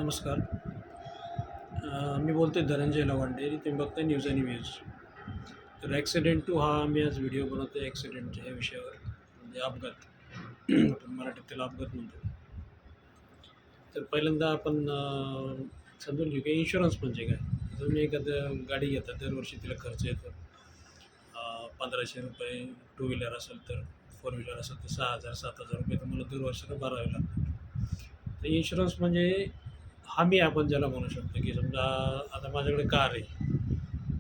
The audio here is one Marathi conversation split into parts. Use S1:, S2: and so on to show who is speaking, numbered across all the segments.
S1: नमस्कार. मी बोलतोय धनंजय लवांडे. तुम्ही बघताय न्यूज आणि व्ह्यूज. तर ॲक्सिडेंट टू हा मी आज व्हिडिओ बनवतोय ॲक्सिडेंटच्या ह्या विषयावर, म्हणजे अपघात. आपण मराठीत त्याला अपघात म्हणतो. तर पहिल्यांदा आपण समजून घेऊ की इन्शुरन्स म्हणजे काय. तुम्ही एखादं गाडी घेता, दरवर्षी तिला खर्च येतो. ₹1500 टू व्हीलर असेल तर, फोर व्हीलर असेल तर 6,000 ₹7,000 तुम्हाला दरवर्षाला भरावे लागतात. तर इन्शुरन्स म्हणजे हमी आपण ज्याला म्हणू शकतो, की समजा आता माझ्याकडे कार आहे.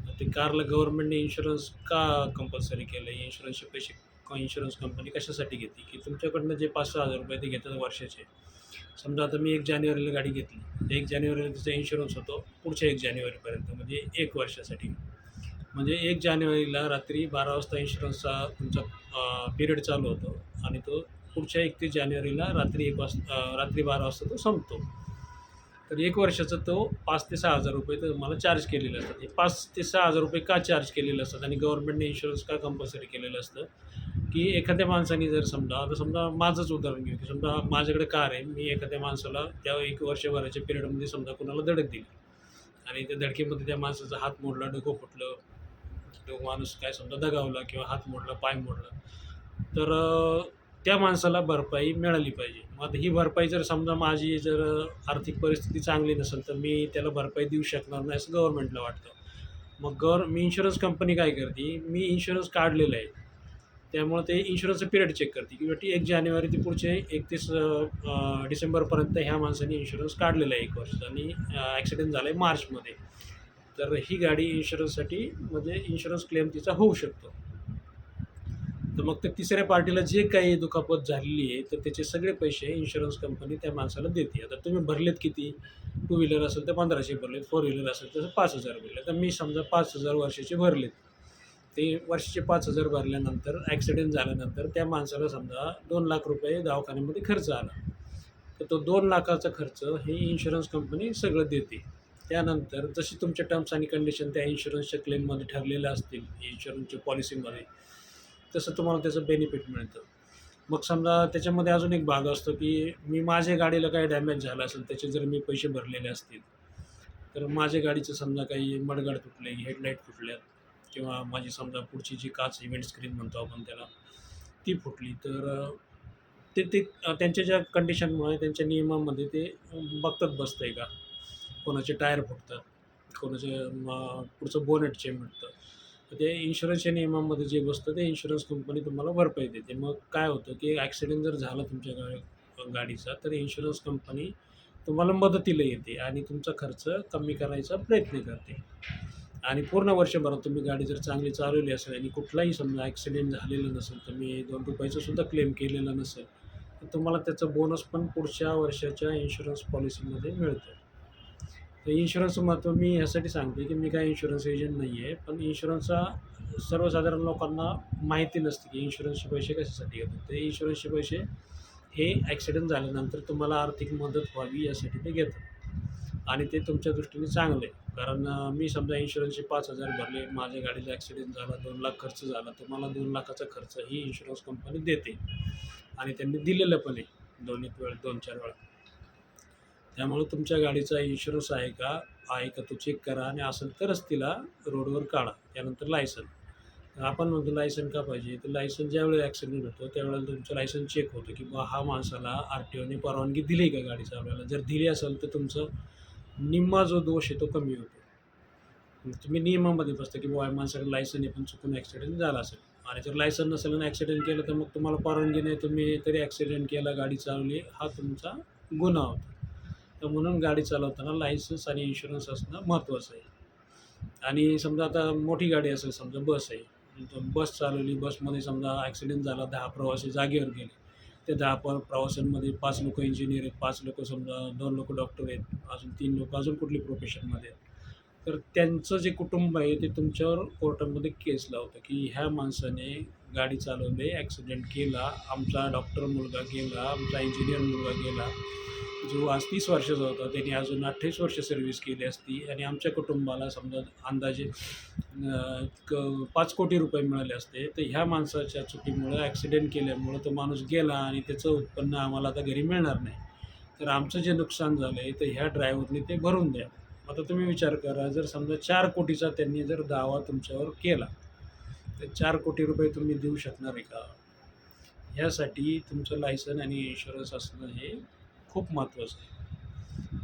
S1: तर ते कारला गव्हर्नमेंटने इन्शुरन्स का कंपल्सरी केलं आहे? इन्शुरन्सचे पैसे इन्शुरन्स कंपनी कशासाठी घेते? की तुमच्याकडनं जे ₹5,000-6,000 ते घेतात वर्षाचे. समजा आता मी 1 जानेवारीला गाडी घेतली. 1 जानेवारीला तिचा इन्शुरन्स होतो पुढच्या 1 जानेवारीपर्यंत, म्हणजे 1 वर्षासाठी. म्हणजे 1 जानेवारीला रात्री 12 वाजता इन्शुरन्सचा तुमचा पिरियड चालू होतो आणि तो पुढच्या 31 जानेवारीला रात्री 12 वाजता तो संपतो. तर 1 वर्षाचा तो ₹5,000 ते ₹6,000 तर तुम्हाला चार्ज केलेले असतात. हे ₹5,000 ते ₹6,000 का चार्ज केलेले असतात आणि गव्हर्नमेंटने इन्शुरन्स का कंपल्सरी केलेलं असतं, की एखाद्या माणसाने जर आता समजा माझंच उदाहरण घेऊ, की समजा माझ्याकडे कार आहे. मी एखाद्या माणसाला त्या 1 वर्षभराच्या पिरियडमध्ये समजा कोणाला धडक दिली आणि त्या धडकेमध्ये त्या माणसाचा हात मोडला, डोकं फुटलं, तो माणूस काय समजा दगावला किंवा हात मोडला, पाय मोडला. तर त्या माणसाला भरपाई मिळाली पाहिजे. मग आता ही भरपाई जर समजा माझी आर्थिक परिस्थिती चांगली नसेल, तर मी त्याला भरपाई देऊ शकणार नाही असं गव्हर्नमेंटला वाटतं. मग मी इन्शुरन्स कंपनी काय करते, मी इन्शुरन्स काढलेला आहे. त्यामुळे ते इन्शुरन्सचं पिरियड चेक करते, की बाबा 1 जानेवारी ते पुढचे 31 डिसेंबरपर्यंत ह्या माणसाने इन्शुरन्स काढलेला आहे 1 वर्षाचा आणि ॲक्सिडेंट झाला आहे मार्चमध्ये. तर ही गाडी इन्शुरन्ससाठी म्हणजे इन्शुरन्स क्लेम तिचा होऊ शकतो. तर मग त्या तिसऱ्या पार्टीला जे काही दुखापत झालेली आहे, तर त्याचे सगळे पैसे इन्शुरन्स कंपनी त्या माणसाला देते. आता तुम्ही भरलेत किती? टू व्हीलर असेल तर 1,500 भरलेत, फोर व्हीलर असेल तर 5,000 भरले. तर मी समजा 5,000 वर्षाचे भरलेत. ते वर्षाचे 5,000 भरल्यानंतर ॲक्सिडेंट झाल्यानंतर त्या माणसाला समजा ₹2,00,000 दवाखान्यामध्ये खर्च आला. तर तो 2,00,000चा खर्च ही इन्शुरन्स कंपनी सगळं देते. त्यानंतर जशी तुमच्या टर्म्स आणि कंडिशन त्या इन्शुरन्सच्या क्लेममध्ये ठरलेल्या असतील, इन्शुरन्सच्या पॉलिसीमध्ये, तसं तुम्हाला त्याचं बेनिफिट मिळतं. मग समजा त्याच्यामध्ये अजून एक भाग असतो, की माझ्या गाडीला काही डॅमेज झाला असेल, त्याचे जर मी पैसे भरलेले असतील, तर माझ्या गाडीचं समजा काही मडगाड तुटले, हेडलाईट फुटल्यात किंवा माझी समजा पुढची जी काच इव्हेंट स्क्रीन म्हणतो आपण त्याला, ती फुटली. तर ते ते त्यांच्या ज्या कंडिशनमुळे त्यांच्या नियमामध्ये ते बघतात बसतंय का. कोणाचे टायर फुटतात, कोणाचे पुढचं बोनेट चिमटतं. तर ते इन्शुरन्सच्या नियमामध्ये जे बसतं ते इन्शुरन्स कंपनी तुम्हाला भरपाई देते. मग काय होतं, की ॲक्सिडेंट जर झाला तुमच्या गाडीचा, तर इन्शुरन्स कंपनी तुम्हाला मदतीला येते आणि तुमचा खर्च कमी करायचा प्रयत्न करते. आणि पूर्ण वर्षभरात तुम्ही गाडी जर चांगली चालवली असेल आणि कुठलाही समजा ॲक्सिडेंट झालेला नसेल, तुम्ही ₹2 सुद्धा क्लेम केलेला नसेल, तर तुम्हाला त्याचं बोनस पण पुढच्या वर्षाच्या इन्शुरन्स पॉलिसीमध्ये मिळतं. तर इन्शुरन्सचं महत्त्व मी ह्यासाठी सांगतो, की मी काही इन्शुरन्स एजंट नाही आहे. पण इन्शुरन्सचा सर्वसाधारण लोकांना माहिती नसते, की इन्शुरन्सचे पैसे कशासाठी घेतात. ते इन्शुरन्सचे पैसे हे ॲक्सिडेंट झाल्यानंतर तुम्हाला आर्थिक मदत व्हावी यासाठी ते घेतात आणि ते तुमच्या दृष्टीने चांगलं आहे. कारण मी समजा इन्शुरन्सचे 5,000 भरले, माझ्या गाडीचा ॲक्सिडेंट झाला, 2,00,000 खर्च झाला, तर मला 2,00,000चा खर्च ही इन्शुरन्स कंपनी देते आणि त्यांनी दिलेलं पण आहे 2-4 वेळा. त्यामुळे तुमच्या गाडीचा इन्शुरन्स आहे का तो चेक करा आणि असेल तरच तिला रोडवर काढा. त्यानंतर लायसन. आपण म्हणतो लायसन का पाहिजे? तर लायसन ज्यावेळेला ॲक्सिडेंट होतो त्यावेळेला तुमचं लायसन चेक होतं, की बुवा हा माणसाला आर-टी-ओने परवानगी दिली का गाडी चालवायला? जर दिली असेल तर तुमचं निम्मा जो दोष आहे तो कमी होतो. मग तुम्ही नियमामध्ये बसता, की बुवा या माणसाकडे लायसन आहे पण चुकून ॲक्सिडेंट झाला असेल आणि जर लायसन नसेल आणि ॲक्सिडेंट केलं तर मग तुम्हाला परवानगी नाही, तुम्ही तरी ॲक्सिडेंट केला, गाडी चालवली, हा तुमचा गुन्हा होतो. तर म्हणून गाडी चालवताना लायसन्स आणि इन्शुरन्स असणं महत्त्वाचं आहे. आणि समजा आता मोठी गाडी असेल, समजा बस आहे, तर बस चालवली, बसमध्ये समजा ॲक्सिडेंट झाला, 10 प्रवासी जागेवर गेले. त्या 10 प्रवाशांमध्ये 5 लोकं इंजिनिअर आहेत, 5 लोकं समजा 2 लोकं डॉक्टर आहेत, अजून 3 लोकं अजून कुठली प्रोफेशनमध्ये आहेत. तर त्यांचं जे कुटुंब आहे ते तुमच्यावर कोर्टामध्ये केस लावतं, की ह्या माणसाने गाडी चालवली, ॲक्सिडेंट केला, आमचा डॉक्टर मुलगा गेला, आमचा इंजिनिअर मुलगा गेला, जो आज 30 वर्षाचा होता, त्याने अजून 28 वर्ष सर्व्हिस केली असती आणि आमच्या कुटुंबाला समजा अंदाजे 5 कोटी रुपये मिळाले असते. तर ह्या माणसाच्या चुकीमुळं ॲक्सिडेंट केल्यामुळं तो माणूस गेला आणि त्याचं उत्पन्न आम्हाला आता घरी मिळणार नाही. तर आमचं जे नुकसान झालं आहे तर ह्या ड्रायव्हरने ते भरून द्या. आता तुम्ही विचार करा, जर समजा 4 कोटीचा त्यांनी जर दावा तुमच्यावर केला, तर 4 कोटी रुपये तुम्ही देऊ शकणार आहे का? ह्यासाठी तुमचं लायसन आणि इन्शुरन्स असणं हे खूप महत्त्वाचं आहे.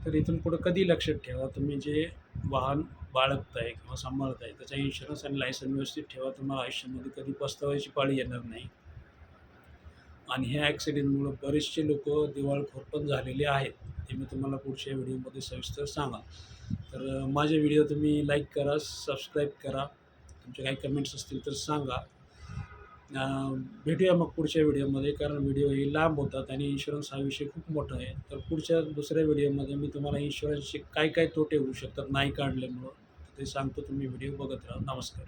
S1: तर इथून पुढं कधी लक्षात ठेवा, तुम्ही जे वाहन बाळगताय किंवा सांभाळताय त्याचा इन्शुरन्स आणि लायसन व्यवस्थित ठेवा. तुम्हाला आयुष्यामध्ये कधी पस्तावायची पाळी येणार नाही. आणि ह्या ॲक्सिडेंटमुळं बरेचसे लोकं दिवाळखोर पण झालेले आहेत. ते मी तुम्हाला पुढच्या व्हिडिओमध्ये सविस्तर सांगा. तर माझे व्हिडिओ तुम्ही लाईक करा, सबस्क्राईब करा. तुमचे काही कमेंट्स असतील तर सांगा. अ, भेटूया मग पुढच्या व्हिडिओमध्ये, कारण व्हिडिओ हे लांब होतात आणि इन्शुरन्स हा विषय खूप मोठा आहे. तर पुढच्या दुसऱ्या व्हिडिओमध्ये मी तुम्हाला इन्शुरन्सचे काय काय तोटे होऊ शकतात नाही काढल्यामुळं ते सांगतो. तुम्ही व्हिडिओ बघत राहा. नमस्कार.